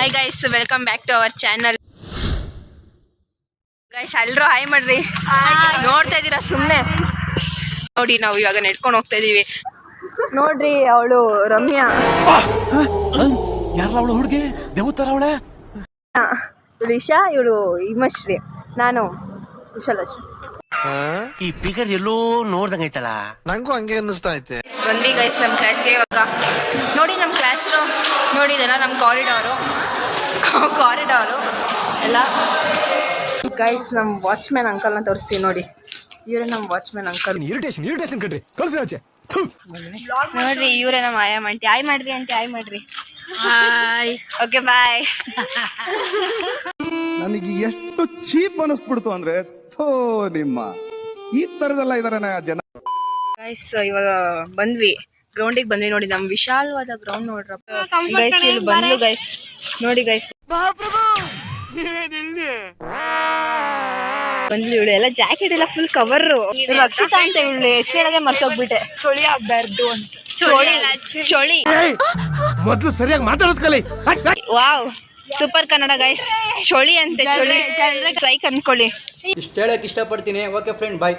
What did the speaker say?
Hi guys, welcome back to our channel. Guys ಎಲ್ಲರೂ hi ಮಾಡ್ರಿ. ನೋಡ್ತಾ ಇದ್ದೀರಾ ಸುಮ್ಮನೆ ನೋಡಿ, ನಾವು ಇವಾಗ ನೆಡ್ಕೊಂಡು ಹೋಗ್ತಾ ಇದೀವಿ. ನೋಡ್ರಿ, ಅವಳು ರಮ್ಯಾ, ಯಾರಲ್ಲ ಹುಡುಗಿ ದೇವತರ ಅವಳೆ. ಇವಳು ಇಶಾ, ಇವಳು ಹಿಮಶ್ರೀ, ನಾನು ಕುಶಲಶ್ರೀ. ಈ ಫಿಗರ್ ಎಲ್ಲೋ ನೋಡ್ದಂಗೈತಲ್ಲ, ನಂಗೂ ಹಂಗೆ ಅನ್ನಿಸ್ತಾ ಐತೆ. ಬಂದ್ವಿ ಗೈಸ್ ನಮ್ಮ ಕ್ಲಾಸ್ಗೆ. ಇವಾಗ ನೋಡಿ ನಮ್ಮ ಕ್ಲಾಸ್ ನೋಡಿದಲ್ಲ, ನಮ್ಮ ಕಾರಿಡಾರು ಎಲ್ಲ. ಗೈಸ್ ನಮ್ಮ ವಾಚ್ಮ್ಯಾನ್ ಅಂಕಲ್ನ ತೋರಿಸ್ತೀವಿ ನೋಡಿ. ಇವರೇ ನಮ್ಮ ವಾಚ್ಮ್ಯಾನ್ ಅಂಕಲ್. ಇರಿಟೇಷನ್ ಕಣ್ರಿ, ಕಳ್ಸಿ ಆಚೆ. ನೋಡ್ರಿ, ಇವರೇ ನಮ್ಮ ಆಯಮ್ಮ ಆಂಟಿ. ಆಯ್ ಮಾಡ್ರಿ ಆಂಟಿ, ಆಯ್ ಮಾಡ್ರಿ. Okay bye. ನನಗೆ ಎಷ್ಟು ಚೀಪ್ ಅನಿಸ್ಬಿಡ್ತು ಅಂದ್ರೆ, ನಿಮ್ಮ ಈ ತರದೆಲ್ಲ ಇದಾರೆ ಜನ. ಗೈಸ್ ಇವಾಗ ಬಂದ್ವಿ, ಗ್ರೌಂಡಿಗೆ ಬಂದ್ವಿ. ನೋಡಿ ನಮ್ಮ ವಿಶಾಲವಾದ ಗ್ರೌಂಡ್ ನೋಡ್ರಪ್ಪ ಗೈಸ್. ಇಲ್ಲಿ ಬಂದ್ಲು ಗೈಸ್, ನೋಡಿ ಗೈಸ್ ಬಂದ್ಲು. ಇವಳು ಎಲ್ಲ ಜಾಕೆಟ್ ಎಲ್ಲ ಫುಲ್ ಕವರ್. ರಕ್ಷಿತಾ ಅಂತ ಇವಳು ಹೆಸರು ಹೇಳೋದೇ ಮರ್ತೋಗ್ಬಿಟ್ಟೆ. ಚಳಿ ಆಗ್ಬಾರ್ದು ಅಂತ. ಚಳಿ ಮೊದ್ಲು ಸರಿಯಾಗಿ ಮಾತಾಡೋದ್ ಕಲಿ. Wow, super Kannada guys. ಚಳಿ ಅಂತೆ, ಚಳಿ ಸ್ಟ್ರೈಕ್ ಅನ್ಕೊಳ್ಳಿ. ಇಷ್ಟು ಹೇಳಕ್ ಇಷ್ಟಪಡ್ತೀನಿ. ಓಕೆ ಫ್ರೆಂಡ್, ಬಾಯ್.